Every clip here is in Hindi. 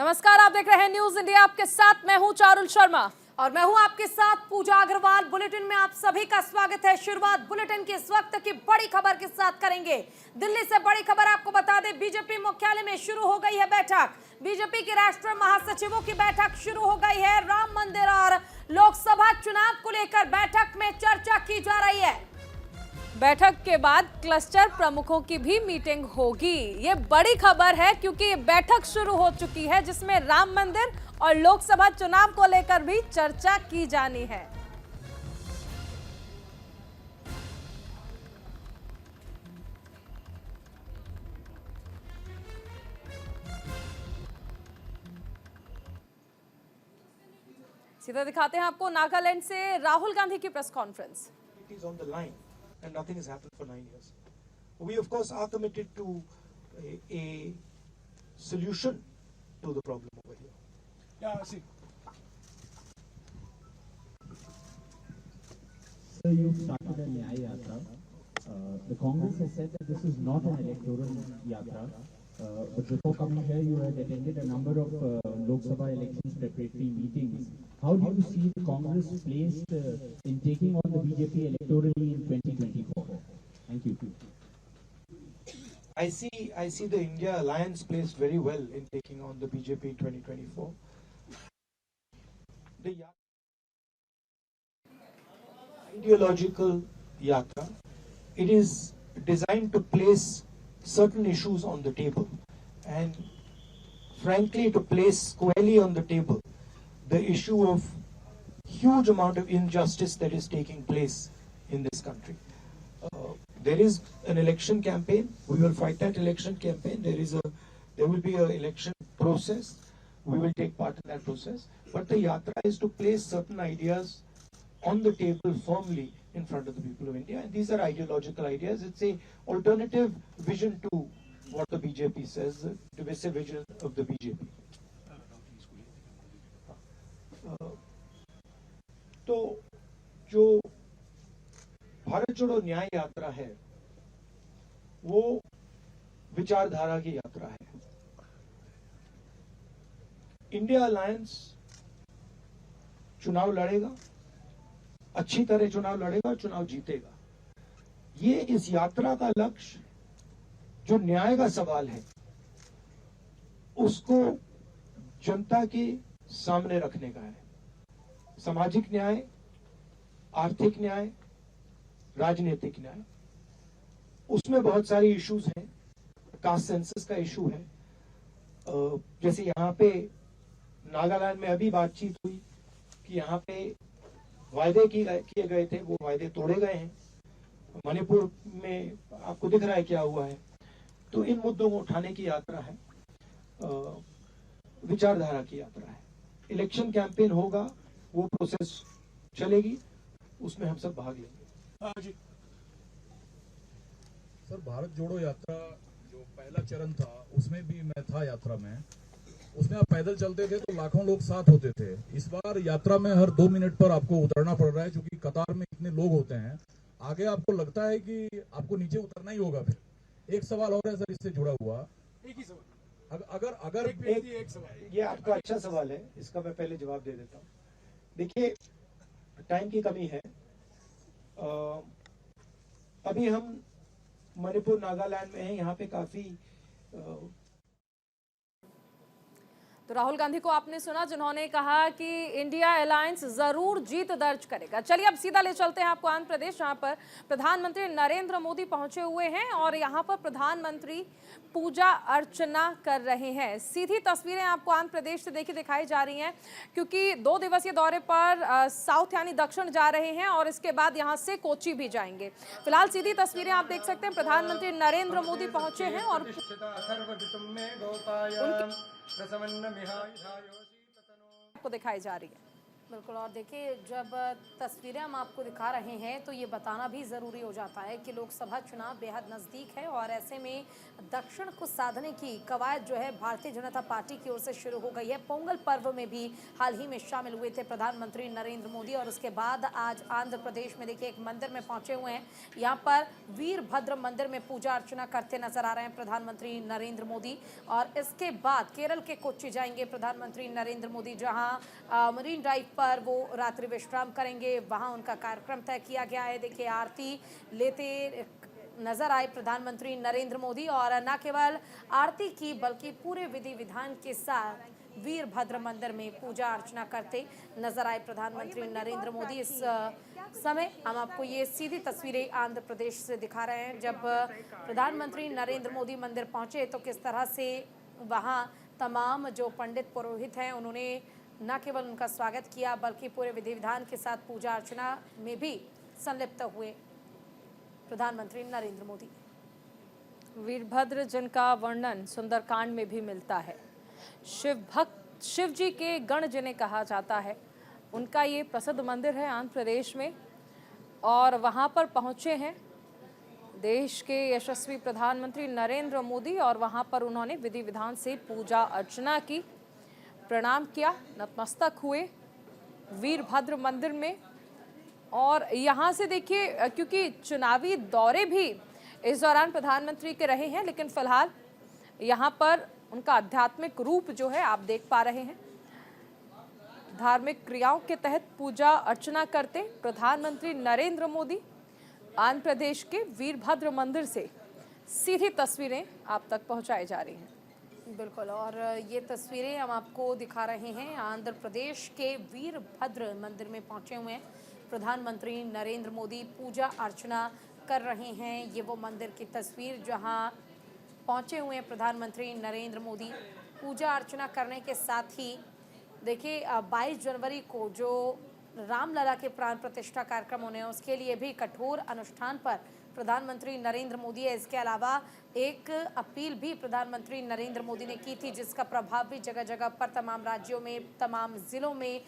नमस्कार, आप देख रहे हैं न्यूज इंडिया। आपके साथ मैं हूं चारुल शर्मा और मैं हूं आपके साथ पूजा अग्रवाल। बुलेटिन में आप सभी का स्वागत है। शुरुआत बुलेटिन की इस वक्त की बड़ी खबर के साथ करेंगे। दिल्ली से बड़ी खबर आपको बता दें, बीजेपी मुख्यालय में शुरू हो गई है बैठक। बीजेपी के राष्ट्रीय महासचिवों की बैठक शुरू हो गई है। राम मंदिर और लोकसभा चुनाव को लेकर बैठक में चर्चा की जा रही है। बैठक के बाद क्लस्टर प्रमुखों की भी मीटिंग होगी। ये बड़ी खबर है क्योंकि ये बैठक शुरू हो चुकी है जिसमें राम मंदिर और लोकसभा चुनाव को लेकर भी चर्चा की जानी है। सीधा दिखाते हैं आपको नागालैंड से राहुल गांधी की press conference. And nothing has happened for 9 years. We of course are committed to a solution to the problem over here. Yeah, see. Sir, you started a Nyaya Yatra. The Congress has said that this is not an electoral yatra. But before coming here, you had attended a number of Lok Sabha elections preparatory meetings. How do you see the Congress placed in taking on the BJP electorally in 2024? Thank you. I see the India Alliance placed very well in taking on the BJP 2024. The ideological yatra, it is designed to place certain issues on the table, and frankly to place squarely on the table the issue of huge amount of injustice that is taking place in this country. There is an election campaign. We will fight that election campaign. There will be an election process. We will take part in that process. But the yatra is to place certain ideas on the table firmly in front of the people of India. And these are ideological ideas. It's a alternative vision to what the BJP says, the divisive vision of the BJP. तो जो भारत जोड़ो न्याय यात्रा है वो विचारधारा की यात्रा है। इंडिया अलायंस चुनाव लड़ेगा, अच्छी तरह चुनाव लड़ेगा और चुनाव जीतेगा। ये इस यात्रा का लक्ष्य जो न्याय का सवाल है उसको जनता के सामने रखने का है। सामाजिक न्याय, आर्थिक न्याय, राजनीतिक न्याय, उसमें बहुत सारी इश्यूज हैं। कास्ट सेंसस का इशू है। जैसे यहाँ पे नागालैंड में अभी बातचीत हुई कि यहाँ पे वायदे किए गए थे, वो वायदे तोड़े गए हैं। मणिपुर में आपको दिख रहा है क्या हुआ है। तो इन मुद्दों को उठाने की यात्रा है, विचारधारा की यात्रा है। इलेक्शन कैंपेन होगा, वो प्रोसेस चलेगी, उसमें हम सब भाग लेंगे। हाँ जी सर, भारत जोड़ो यात्रा जो पहला चरण था उसमें भी मैं था यात्रा में। उसमें आप पैदल चलते थे तो लाखों लोग साथ होते थे। इस बार यात्रा में हर 2 मिनट पर आपको उतरना पड़ रहा है क्योंकि कतार में इतने लोग होते हैं। आगे आपको लगता है कि आपको नीचे उतरना ही होगा। फिर एक सवाल और है सर इससे जुड़ा हुआ। एक ही सवाल, अगर एक सवाल। ये आपका अच्छा सवाल है, इसका मैं पहले जवाब दे देता हूँ। देखिए, टाइम की कमी है। अभी हम मणिपुर नागालैंड में हैं, यहाँ पे काफी तो राहुल गांधी को आपने सुना जिन्होंने कहा कि इंडिया अलायंस जरूर जीत दर्ज करेगा। चलिए अब सीधा ले चलते हैं आपको आंध्र प्रदेश, जहां पर प्रधानमंत्री नरेंद्र मोदी पहुंचे हुए हैं और यहां पर प्रधानमंत्री पूजा अर्चना कर रहे हैं। सीधी तस्वीरें आपको आंध्र प्रदेश से दिखाई जा रही हैं क्योंकि 2 दिवसीय दौरे पर साउथ यानी दक्षिण जा रहे हैं और इसके बाद यहां से कोची भी जाएंगे। फिलहाल सीधी तस्वीरें आप देख सकते हैं, प्रधानमंत्री नरेंद्र मोदी पहुंचे हैं और आपको दिखाई जा रही है। बिल्कुल। और देखिए, जब तस्वीरें हम आपको दिखा रहे हैं तो ये बताना भी ज़रूरी हो जाता है कि लोकसभा चुनाव बेहद नज़दीक है और ऐसे में दक्षिण को साधने की कवायद जो है भारतीय जनता पार्टी की ओर से शुरू हो गई है। पोंगल पर्व में भी हाल ही में शामिल हुए थे प्रधानमंत्री नरेंद्र मोदी और उसके बाद आज आंध्र प्रदेश में देखिए एक मंदिर में पहुंचे हुए हैं। यहाँ पर वीरभद्र मंदिर में पूजा अर्चना करते नजर आ रहे हैं प्रधानमंत्री नरेंद्र मोदी। और इसके बाद केरल के कोच्चि जाएंगे प्रधानमंत्री नरेंद्र मोदी, जहां मरीन ड्राइव पर वो रात्रि विश्राम करेंगे। वहां उनका कार्यक्रम तय किया गया है। देखिए, आरती लेते नजर आए प्रधानमंत्री नरेंद्र मोदी और न केवल आरती की बल्कि पूरे विधि विधान के साथ वीरभद्र मंदिर में पूजा अर्चना करते नजर आए प्रधानमंत्री नरेंद्र मोदी। इस समय हम आपको ये सीधी तस्वीरें आंध्र प्रदेश से दिखा रहे हैं। जब प्रधानमंत्री नरेंद्र मोदी मंदिर पहुंचे तो किस तरह से वहां तमाम जो पंडित पुरोहित हैं उन्होंने न केवल उनका स्वागत किया बल्कि पूरे विधि विधान के साथ पूजा अर्चना में भी संलिप्त हुए प्रधानमंत्री नरेंद्र मोदी। वीरभद्र जिनका वर्णन सुंदरकांड में भी मिलता है, शिव भक्त, शिव जी के गण जिन्हें कहा जाता है, उनका ये प्रसिद्ध मंदिर है आंध्र प्रदेश में। और वहां पर पहुंचे हैं देश के यशस्वी प्रधानमंत्री नरेंद्र मोदी और वहां पर उन्होंने विधि विधान से पूजा अर्चना की, प्रणाम किया, नतमस्तक हुए वीरभद्र मंदिर में। और यहाँ से देखिए, क्योंकि चुनावी दौरे भी इस दौरान प्रधानमंत्री के रहे हैं, लेकिन फिलहाल यहाँ पर उनका आध्यात्मिक रूप जो है आप देख पा रहे हैं। धार्मिक क्रियाओं के तहत पूजा अर्चना करते प्रधानमंत्री नरेंद्र मोदी आंध्र प्रदेश के वीरभद्र मंदिर से सीधी तस्वीरें आप तक पहुंचाई जा रही हैं। बिल्कुल। और ये तस्वीरें हम आपको दिखा रहे हैं आंध्र प्रदेश के वीरभद्र मंदिर में पहुंचे हुए हैं प्रधानमंत्री नरेंद्र मोदी, पूजा अर्चना कर रहे हैं। ये वो मंदिर की तस्वीर जहां पहुंचे हुए हैं प्रधानमंत्री नरेंद्र मोदी। पूजा अर्चना करने के साथ ही देखिए 22 जनवरी को जो रामलला के प्राण प्रतिष्ठा कार्यक्रम होने हैं उसके लिए भी कठोर अनुष्ठान पर प्रधानमंत्री नरेंद्र मोदी है। इसके अलावा एक अपील भी प्रधानमंत्री नरेंद्र मोदी ने की थी जिसका प्रभाव भी जगह जगह पर तमाम राज्यों में, तमाम जिलों में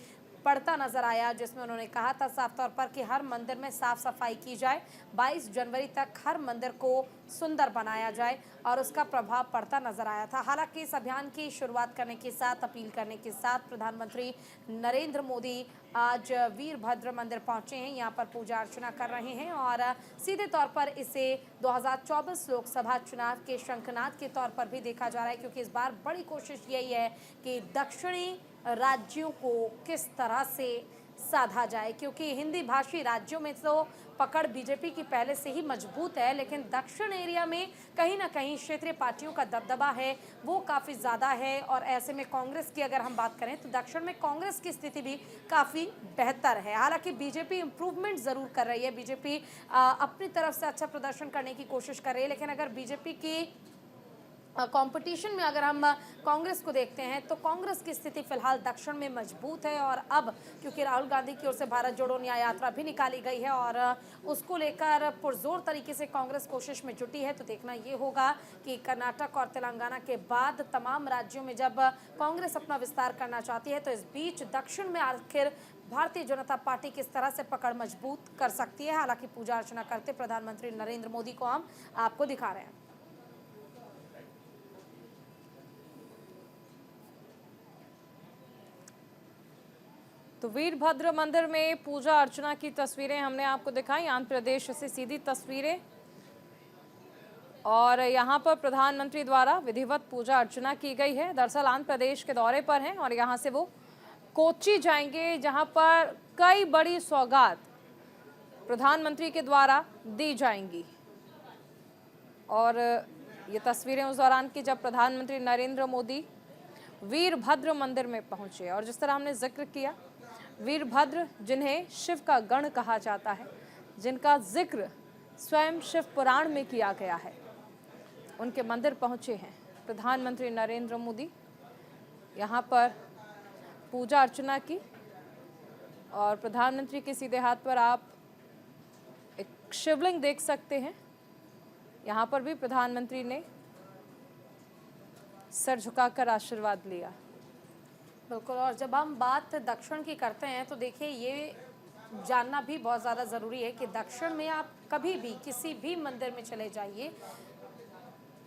पड़ता नजर आया, जिसमें उन्होंने कहा था साफ तौर पर कि हर मंदिर में साफ सफाई की जाए, 22 जनवरी तक हर मंदिर को सुंदर बनाया जाए और उसका प्रभाव पड़ता नजर आया था। हालांकि इस अभियान की शुरुआत करने के साथ, अपील करने के साथ प्रधानमंत्री नरेंद्र मोदी आज वीरभद्र मंदिर पहुंचे हैं, यहाँ पर पूजा अर्चना कर रहे हैं और सीधे तौर पर इसे 2024 लोकसभा चुनाव के शंखनाद के तौर पर भी देखा जा रहा है, क्योंकि इस बार बड़ी कोशिश यही है कि दक्षिणी राज्यों को किस तरह से साधा जाए, क्योंकि हिंदी भाषी राज्यों में तो पकड़ बीजेपी की पहले से ही मजबूत है, लेकिन दक्षिण एरिया में कहीं ना कहीं क्षेत्रीय पार्टियों का दबदबा है वो काफ़ी ज़्यादा है। और ऐसे में कांग्रेस की अगर हम बात करें तो दक्षिण में कांग्रेस की स्थिति भी काफ़ी बेहतर है। हालांकि बीजेपी इम्प्रूवमेंट ज़रूर कर रही है, बीजेपी अपनी तरफ से अच्छा प्रदर्शन करने की कोशिश कर रही है, लेकिन अगर बीजेपी की कंपटीशन में अगर हम कांग्रेस को देखते हैं तो कांग्रेस की स्थिति फिलहाल दक्षिण में मजबूत है। और अब क्योंकि राहुल गांधी की ओर से भारत जोड़ो न्याय यात्रा भी निकाली गई है और उसको लेकर पुरजोर तरीके से कांग्रेस कोशिश में जुटी है, तो देखना ये होगा कि कर्नाटक और तेलंगाना के बाद तमाम राज्यों में जब कांग्रेस अपना विस्तार करना चाहती है तो इस बीच दक्षिण में आखिर भारतीय जनता पार्टी किस तरह से पकड़ मजबूत कर सकती है। हालांकि पूजा अर्चना करते प्रधानमंत्री नरेंद्र मोदी को हम आपको दिखा रहे हैं। तो वीरभद्र मंदिर में पूजा अर्चना की तस्वीरें हमने आपको दिखाई, आंध्र प्रदेश से सीधी तस्वीरें। और यहाँ पर प्रधानमंत्री द्वारा विधिवत पूजा अर्चना की गई है। दरअसल आंध्र प्रदेश के दौरे पर हैं और यहाँ से वो कोच्चि जाएंगे, जहाँ पर कई बड़ी सौगात प्रधानमंत्री के द्वारा दी जाएंगी। और ये तस्वीरें उस दौरान की जब प्रधानमंत्री नरेंद्र मोदी वीरभद्र मंदिर में पहुंचे। और जिस तरह हमने जिक्र किया, वीरभद्र जिन्हें शिव का गण कहा जाता है, जिनका जिक्र स्वयं शिव पुराण में किया गया है, उनके मंदिर पहुंचे हैं प्रधानमंत्री नरेंद्र मोदी। यहाँ पर पूजा अर्चना की और प्रधानमंत्री के सीधे हाथ पर आप एक शिवलिंग देख सकते हैं। यहाँ पर भी प्रधानमंत्री ने सर झुकाकर आशीर्वाद लिया। बिल्कुल। और जब हम बात दक्षिण की करते हैं तो देखिए ये जानना भी बहुत ज़्यादा ज़रूरी है कि दक्षिण में आप कभी भी किसी भी मंदिर में चले जाइए,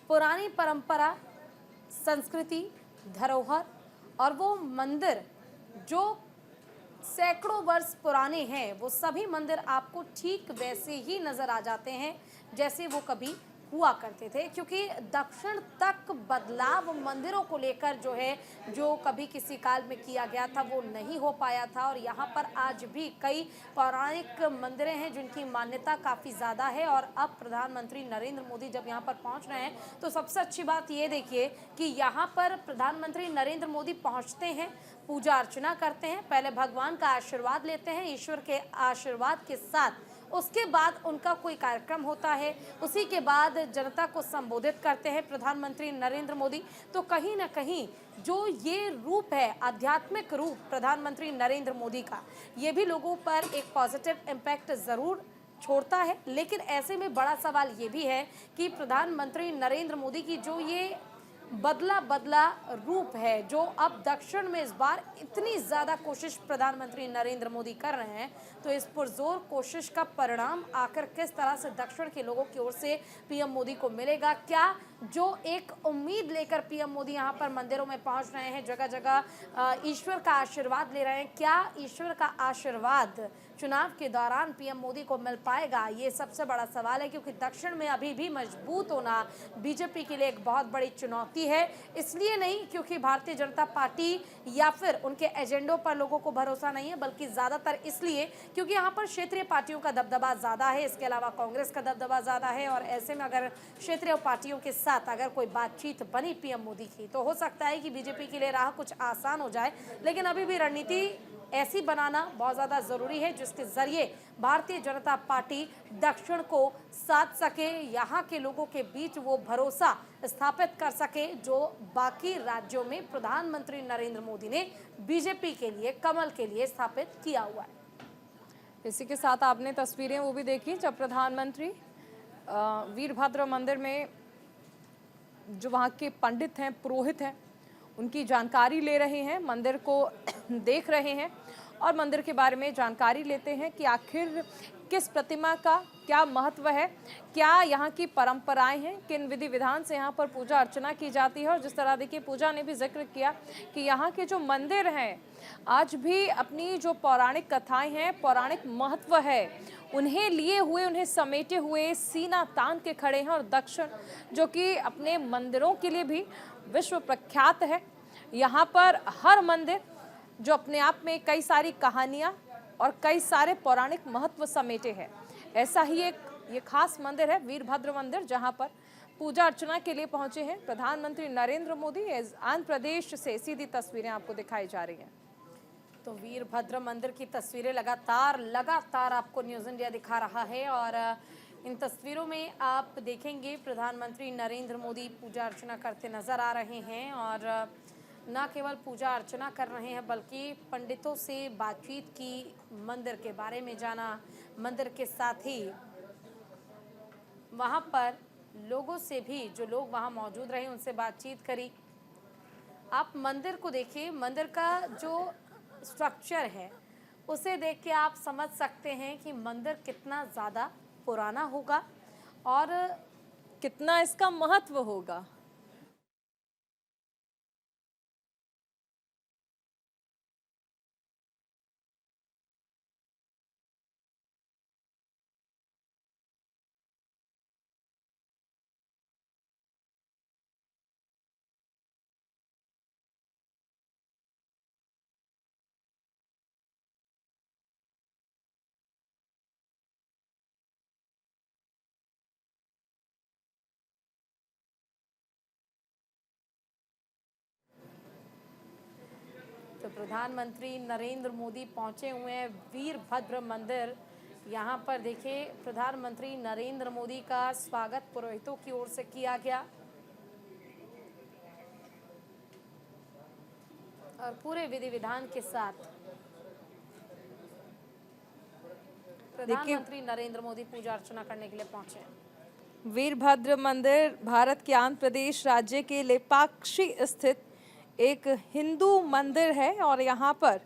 पुरानी परंपरा, संस्कृति, धरोहर और वो मंदिर जो सैकड़ों वर्ष पुराने हैं, वो सभी मंदिर आपको ठीक वैसे ही नज़र आ जाते हैं जैसे वो कभी हुआ करते थे। क्योंकि दक्षिण तक बदलाव मंदिरों को लेकर जो है, जो कभी किसी काल में किया गया था वो नहीं हो पाया था। और यहाँ पर आज भी कई पौराणिक मंदिरें हैं जिनकी मान्यता काफ़ी ज़्यादा है। और अब प्रधानमंत्री नरेंद्र मोदी जब यहाँ पर पहुँच रहे हैं तो सबसे अच्छी बात ये देखिए कि यहाँ पर प्रधानमंत्री नरेंद्र मोदी पहुँचते हैं, पूजा अर्चना करते हैं, पहले भगवान का आशीर्वाद लेते हैं, ईश्वर के आशीर्वाद के साथ उसके बाद उनका कोई कार्यक्रम होता है, उसी के बाद जनता को संबोधित करते हैं प्रधानमंत्री नरेंद्र मोदी। तो कहीं ना कहीं जो ये रूप है, आध्यात्मिक रूप प्रधानमंत्री नरेंद्र मोदी का, ये भी लोगों पर एक पॉजिटिव इम्पैक्ट ज़रूर छोड़ता है। लेकिन ऐसे में बड़ा सवाल ये भी है कि प्रधानमंत्री नरेंद्र मोदी की जो ये बदला रूप है, जो अब दक्षिण में इस बार इतनी ज़्यादा कोशिश प्रधानमंत्री नरेंद्र मोदी कर रहे हैं, तो इस पुरजोर कोशिश का परिणाम आकर किस तरह से दक्षिण के लोगों की ओर से पीएम मोदी को मिलेगा? क्या जो एक उम्मीद लेकर पीएम मोदी यहाँ पर मंदिरों में पहुँच रहे हैं, जगह जगह ईश्वर का आशीर्वाद ले रहे हैं, क्या ईश्वर का आशीर्वाद चुनाव के दौरान पीएम मोदी को मिल पाएगा? ये सबसे बड़ा सवाल है। क्योंकि दक्षिण में अभी भी मजबूत होना बीजेपी के लिए एक बहुत बड़ी चुनौती है। इसलिए नहीं क्योंकि भारतीय जनता पार्टी या फिर उनके एजेंडों पर लोगों को भरोसा नहीं है, बल्कि ज़्यादातर इसलिए क्योंकि यहाँ पर क्षेत्रीय पार्टियों का दबदबा ज़्यादा है, इसके अलावा कांग्रेस का दबदबा ज़्यादा है। और ऐसे में अगर क्षेत्रीय पार्टियों के साथ अगर कोई बातचीत बनी पीएम मोदी की, तो हो सकता है कि बीजेपी के लिए राह कुछ आसान हो जाए। लेकिन अभी भी रणनीति ऐसी बनाना बहुत ज़्यादा ज़रूरी है जिसके ज़रिए भारतीय जनता पार्टी दक्षिण को साध सके, यहाँ के लोगों के बीच वो भरोसा स्थापित कर सके जो बाकी राज्यों में प्रधानमंत्री नरेंद्र मोदी ने बीजेपी के लिए, कमल के लिए स्थापित किया हुआ है। इसी के साथ आपने तस्वीरें वो भी देखी जब प्रधानमंत्री वीरभद्र मंदिर में जो वहाँ के पंडित हैं, पुरोहित हैं, उनकी जानकारी ले रहे हैं, मंदिर को देख रहे हैं और मंदिर के बारे में जानकारी लेते हैं कि आखिर किस प्रतिमा का क्या महत्व है, क्या यहाँ की परंपराएं हैं, किन विधि विधान से यहाँ पर पूजा अर्चना की जाती है। और जिस तरह देखिए पूजा ने भी जिक्र किया कि यहाँ के जो मंदिर हैं आज भी अपनी जो पौराणिक कथाएं हैं, पौराणिक महत्व है, उन्हें लिए हुए, उन्हें समेटे हुए सीना तान के खड़े हैं। और दक्षिण जो कि अपने मंदिरों के लिए भी विश्व प्रख्यात है, यहाँ पर हर मंदिर जो अपने आप में कई सारी कहानियाँ और कई सारे पौराणिक महत्व समेटे हैं, ऐसा ही एक ये खास मंदिर है वीरभद्र मंदिर, जहाँ पर पूजा अर्चना के लिए पहुंचे हैं प्रधानमंत्री नरेंद्र मोदी। आंध्र प्रदेश से सीधी तस्वीरें आपको दिखाई जा रही हैं। तो वीरभद्र मंदिर की तस्वीरें लगातार आपको न्यूज़ इंडिया दिखा रहा है। और इन तस्वीरों में आप देखेंगे प्रधानमंत्री नरेंद्र मोदी पूजा अर्चना करते नजर आ रहे हैं। और न केवल पूजा अर्चना कर रहे हैं बल्कि पंडितों से बातचीत की, मंदिर के बारे में जाना, मंदिर के साथ ही वहाँ पर लोगों से भी, जो लोग वहाँ मौजूद रहे, उनसे बातचीत करी। आप मंदिर को देखिए, मंदिर का जो स्ट्रक्चर है उसे देख के आप समझ सकते हैं कि मंदिर कितना ज़्यादा पुराना होगा और कितना इसका महत्व होगा। तो प्रधानमंत्री नरेंद्र मोदी पहुंचे हुए हैं वीरभद्र मंदिर। यहाँ पर देखिए प्रधानमंत्री नरेंद्र मोदी का स्वागत पुरोहितों की ओर से किया गया और पूरे विधि विधान के साथ प्रधानमंत्री नरेंद्र मोदी पूजा अर्चना करने के लिए पहुंचे हैं। वीरभद्र मंदिर भारत के आंध्र प्रदेश राज्य के लेपाक्षी स्थित एक हिंदू मंदिर है और यहाँ पर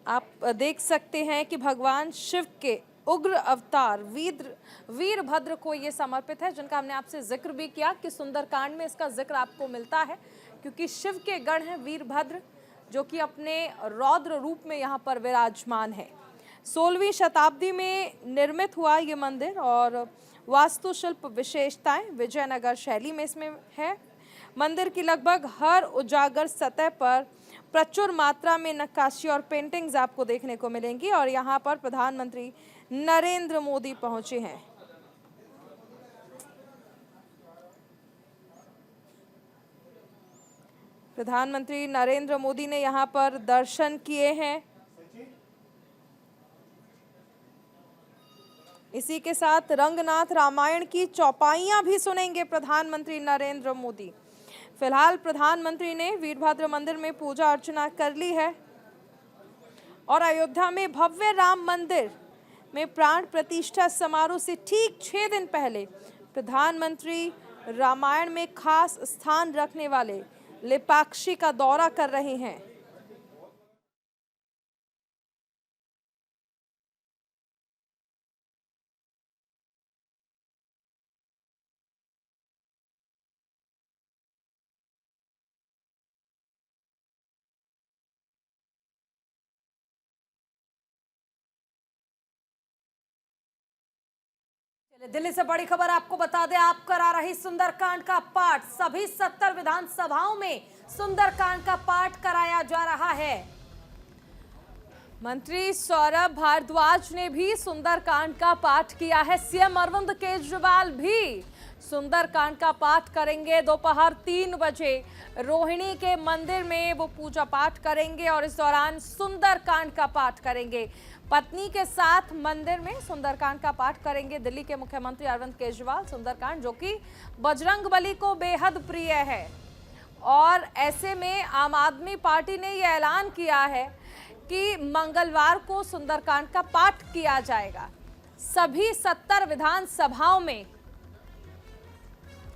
आप देख सकते हैं कि भगवान शिव के उग्र अवतार वीरभद्र को ये समर्पित है, जिनका हमने आपसे जिक्र भी किया कि सुंदरकांड में इसका जिक्र आपको मिलता है, क्योंकि शिव के गण हैं वीरभद्र, जो कि अपने रौद्र रूप में यहाँ पर विराजमान है। 16वीं शताब्दी में निर्मित हुआ ये मंदिर और वास्तुशिल्प विशेषताएं विजयनगर शैली में इसमें है। मंदिर की लगभग हर उजागर सतह पर प्रचुर मात्रा में नक्काशी और पेंटिंग्स आपको देखने को मिलेंगी और यहाँ पर प्रधानमंत्री नरेंद्र मोदी पहुंचे हैं। प्रधानमंत्री नरेंद्र मोदी ने यहाँ पर दर्शन किए हैं। इसी के साथ रंगनाथ रामायण की चौपाइयां भी सुनेंगे प्रधानमंत्री नरेंद्र मोदी। फिलहाल प्रधानमंत्री ने वीरभद्र मंदिर में पूजा अर्चना कर ली है और अयोध्या में भव्य राम मंदिर में प्राण प्रतिष्ठा समारोह से ठीक 6 दिन पहले प्रधानमंत्री रामायण में खास स्थान रखने वाले लेपाक्षी का दौरा कर रहे हैं। दिल्ली से बड़ी खबर आपको बता दें, आप करा रही सुंदरकांड का पाठ। सभी 70 विधानसभाओं में सुंदरकांड का पाठ कराया जा रहा है। मंत्री सौरभ भारद्वाज ने भी सुंदरकांड का पाठ किया है। सीएम अरविंद केजरीवाल भी सुंदरकांड का पाठ करेंगे। दोपहर 3 बजे रोहिणी के मंदिर में वो पूजा पाठ करेंगे और इस दौरान सुंदरकांड का पाठ करेंगे। पत्नी के साथ मंदिर में सुंदरकांड का पाठ करेंगे दिल्ली के मुख्यमंत्री अरविंद केजरीवाल। सुंदरकांड जो कि बजरंगबली को बेहद प्रिय है और ऐसे में आम आदमी पार्टी ने यह ऐलान किया है कि मंगलवार को सुंदरकांड का पाठ किया जाएगा। सभी 70 विधानसभाओं में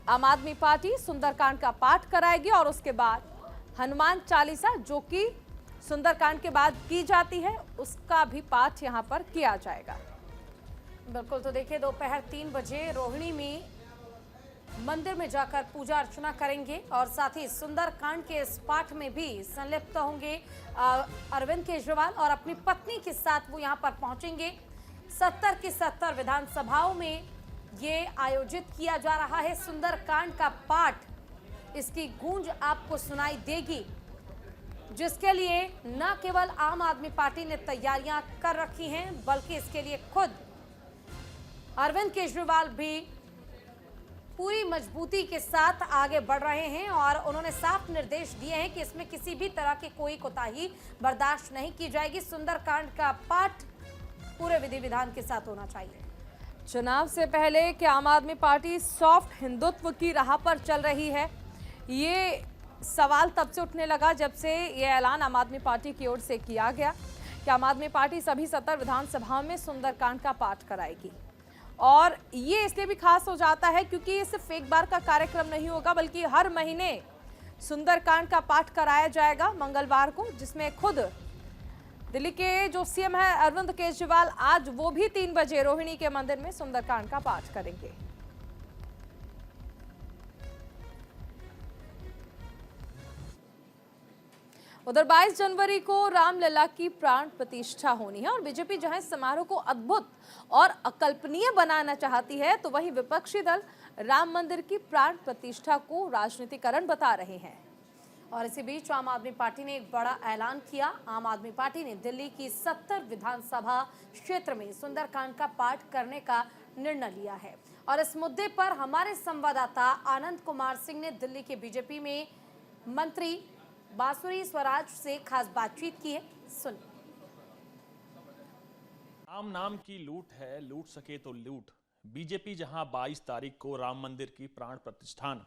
आम आदमी पार्टी सुंदरकांड का पाठ कराएगी और उसके बाद हनुमान चालीसा, जो कि सुंदरकांड के बाद की जाती है, उसका भी पाठ यहां पर किया जाएगा। बिल्कुल, तो देखिए दोपहर 3 बजे रोहिणी में मंदिर में जाकर पूजा अर्चना करेंगे और साथ ही सुंदरकांड के इस पाठ में भी संलिप्त होंगे अरविंद केजरीवाल और अपनी पत्नी के साथ वो यहां पर पहुंचेंगे। 70 की 70 विधानसभाओं में ये आयोजित किया जा रहा है सुंदरकांड का पाठ। इसकी गूंज आपको सुनाई देगी, जिसके लिए न केवल आम आदमी पार्टी ने तैयारियां कर रखी हैं, बल्कि इसके लिए खुद अरविंद केजरीवाल भी पूरी मजबूती के साथ आगे बढ़ रहे हैं और उन्होंने साफ निर्देश दिए हैं कि इसमें किसी भी तरह की कोई कोताही बर्दाश्त नहीं की जाएगी। सुंदरकांड का पाठ पूरे विधि विधान के साथ होना चाहिए। चुनाव से पहले कि आम आदमी पार्टी सॉफ्ट हिंदुत्व की राह पर चल रही है, ये सवाल तब से उठने लगा जब से ये ऐलान आम आदमी पार्टी की ओर से किया गया कि आम आदमी पार्टी सभी 70 विधानसभाओं में सुंदरकांड का पाठ कराएगी। और ये इसलिए भी खास हो जाता है क्योंकि ये सिर्फ एक बार का कार्यक्रम नहीं होगा, बल्कि हर महीने सुंदरकांड का पाठ कराया जाएगा मंगलवार को, जिसमें खुद दिल्ली के जो सीएम है अरविंद केजरीवाल आज वो भी 3 बजे रोहिणी के मंदिर में सुंदरकांड का पाठ करेंगे। उधर 22 जनवरी को रामलला की प्राण प्रतिष्ठा होनी है और बीजेपी जहां इस समारोह को अद्भुत और अकल्पनीय बनाना चाहती है, तो वहीं विपक्षी दल राम मंदिर की प्राण प्रतिष्ठा को राजनीतिकरण बता रहे हैं। और इसी बीच आम आदमी पार्टी ने एक बड़ा ऐलान किया। आम आदमी पार्टी ने दिल्ली की 70 विधानसभा क्षेत्र में सुंदरकांड का पाठ करने का निर्णय लिया है और इस मुद्दे पर हमारे संवाददाता आनंद कुमार सिंह ने दिल्ली के बीजेपी में मंत्री बांसुरी स्वराज से खास बातचीत की है। सुन। राम नाम की लूट है, लूट सके तो लूट। बीजेपी जहां 22 तारीख को राम मंदिर की प्राण प्रतिष्ठान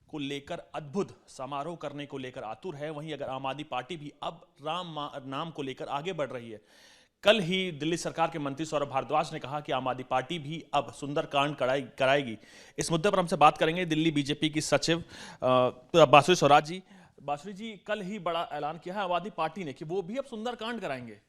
को लेकर अद्भुत समारोह करने को लेकर आतुर है, वहीं अगर आम आदमी पार्टी भी अब राम नाम को लेकर आगे बढ़ रही है। कल ही दिल्ली सरकार के मंत्री सौरभ भारद्वाज ने कहा कि आम आदमी पार्टी भी अब सुंदरकांड कराएगी। इस मुद्दे पर हमसे बात करेंगे दिल्ली बीजेपी की सचिव बांसुरी स्वराज जी। बासुरी जी, कल ही बड़ा ऐलान किया है आम आदमी पार्टी ने कि वो भी अब सुंदरकांड कराएंगे।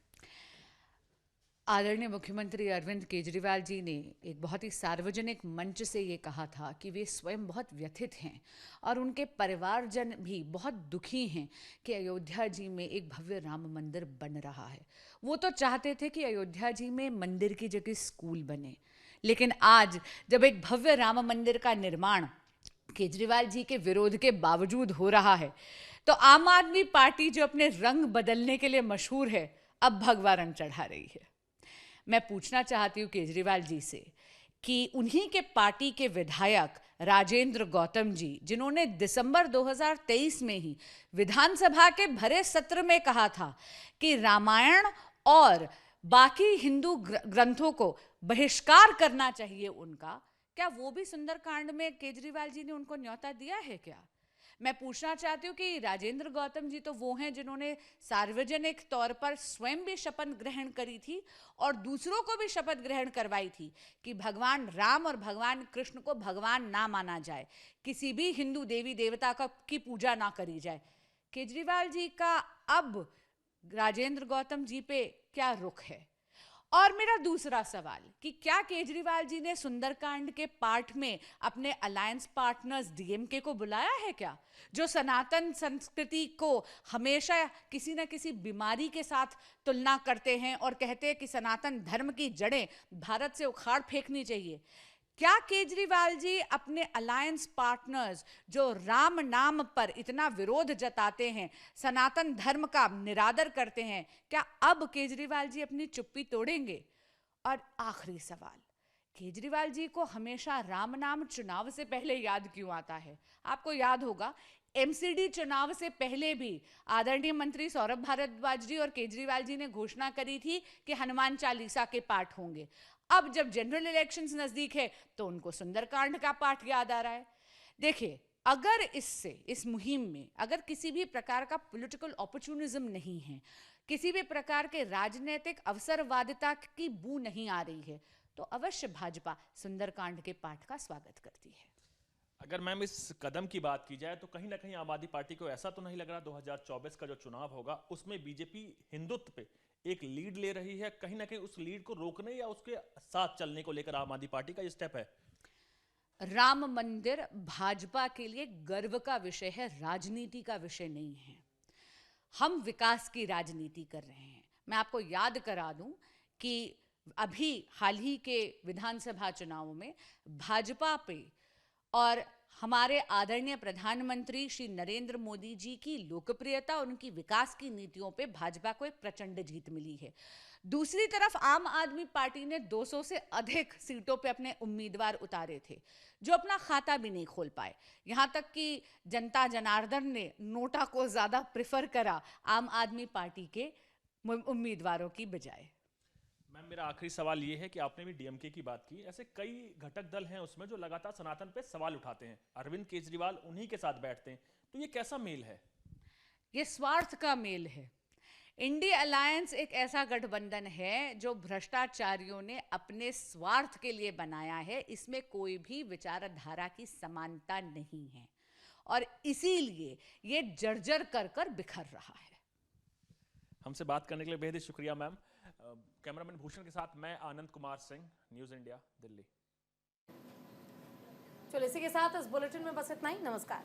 आदरणीय मुख्यमंत्री अरविंद केजरीवाल जी ने एक बहुत ही सार्वजनिक मंच से ये कहा था कि वे स्वयं बहुत व्यथित हैं और उनके परिवारजन भी बहुत दुखी हैं कि अयोध्या जी में एक भव्य राम मंदिर बन रहा है। वो तो चाहते थे कि अयोध्या जी में मंदिर की जगह स्कूल बने, लेकिन आज जब एक भव्य राम मंदिर का निर्माण केजरीवाल जी के विरोध के बावजूद हो रहा है, तो आम आदमी पार्टी जो अपने रंग बदलने के लिए मशहूर है, अब भगवा रंग चढ़ा रही है। मैं पूछना चाहती हूँ केजरीवाल जी से कि उन्हीं के पार्टी के विधायक राजेंद्र गौतम जी, जिन्होंने दिसंबर 2023 में ही विधानसभा के भरे सत्र में कहा था कि रामायण और बाकी हिंदू ग्रंथों को बहिष्कार करना चाहिए उनका, क्या वो भी सुंदरकांड में केजरीवाल जी ने उनको न्योता दिया है क्या? मैं पूछना चाहती हूँ कि राजेंद्र गौतम जी तो वो हैं जिन्होंने सार्वजनिक तौर पर स्वयं भी शपथ ग्रहण करी थी और दूसरों को भी शपथ ग्रहण करवाई थी कि भगवान राम और भगवान कृष्ण को भगवान ना माना जाए, किसी भी हिंदू देवी देवता की पूजा ना करी जाए। केजरीवाल जी का अब राजेंद्र गौतम जी पे क्या रुख है? और मेरा दूसरा सवाल कि क्या केजरीवाल जी ने सुंदरकांड के पार्ट में अपने अलायंस पार्टनर्स डीएमके को बुलाया है क्या, जो सनातन संस्कृति को हमेशा किसी न किसी बीमारी के साथ तुलना करते हैं और कहते हैं कि सनातन धर्म की जड़ें भारत से उखाड़ फेंकनी चाहिए? क्या केजरीवाल जी अपने अलायंस पार्टनर्स जो राम नाम पर इतना विरोध जताते हैं, सनातन धर्म का निरादर करते हैं, क्या अब केजरीवाल जी अपनी चुप्पी तोड़ेंगे? और आखिरी सवाल, केजरीवाल जी को हमेशा राम नाम चुनाव से पहले याद क्यों आता है? आपको याद होगा एमसीडी चुनाव से पहले भी आदरणीय मंत्री सौरभ भारद्वाज जी और केजरीवाल जी ने घोषणा करी थी कि हनुमान चालीसा के पाठ होंगे। अब जब जनरल इलेक्शंस नजदीक है तो उनको सुंदरकांड का पाठ याद आ रहा है। देखिए, अगर इस मुहिम में अगर किसी भी प्रकार का पॉलिटिकल अपॉर्चुनिज्म नहीं है, किसी भी प्रकार के राजनीतिक अवसरवादिता की बू नहीं आ रही है, तो अवश्य भाजपा सुंदरकांड के पाठ का स्वागत करती है। अगर मैम इस कदम की बात की जाए तो कहीं ना कहीं आम आदमी पार्टी को ऐसा तो नहीं लग रहा 2024 का जो चुनाव होगा उसमें बीजेपी हिंदुत्व पे एक लीड ले रही है, कहीं ना कहीं उस लीड को रोकने या उसके साथ चलने को लेकर आम आदमी पार्टी का ये स्टेप है? राम मंदिर भाजपा के लिए गर्व का विषय है, राजनीति का विषय नहीं है। हम विकास की राजनीति कर रहे हैं। मैं आपको याद करा दूं कि अभी हाल ही के विधानसभा चुनावों में भाजपा पे और हमारे आदरणीय प्रधानमंत्री श्री नरेंद्र मोदी जी की लोकप्रियता, उनकी विकास की नीतियों पे भाजपा को एक प्रचंड जीत मिली है। दूसरी तरफ आम आदमी पार्टी ने 200 से अधिक सीटों पे अपने उम्मीदवार उतारे थे जो अपना खाता भी नहीं खोल पाए। यहाँ तक कि जनता जनार्दन ने नोटा को ज्यादा प्रेफर करा आम आदमी पार्टी के उम्मीदवारों की बजाय। मैम, मेरा आखिरी सवाल ये है कि आपने भी डीएमके की बात की, ऐसे कई घटक दल हैं उसमें जो लगातार सनातन पे सवाल उठाते हैं, अरविंद केजरीवाल उन्हीं के साथ बैठते हैं, तो ये कैसा मेल है? ये स्वार्थ का मेल है। इंडिया अलायंस एक ऐसा गठबंधन है जो भ्रष्टाचारियों ने अपने स्वार्थ के लिए बनाया है। इसमें कोई भी विचारधारा की समानता नहीं है और इसीलिए ये जर्जर कर बिखर रहा है। हमसे बात करने के लिए बेहद शुक्रिया मैम। कैमरामैन भूषण के साथ मैं आनंद कुमार सिंह, न्यूज़ इंडिया, दिल्ली। चलो इसी के साथ इस बुलेटिन में बस इतना ही। नमस्कार।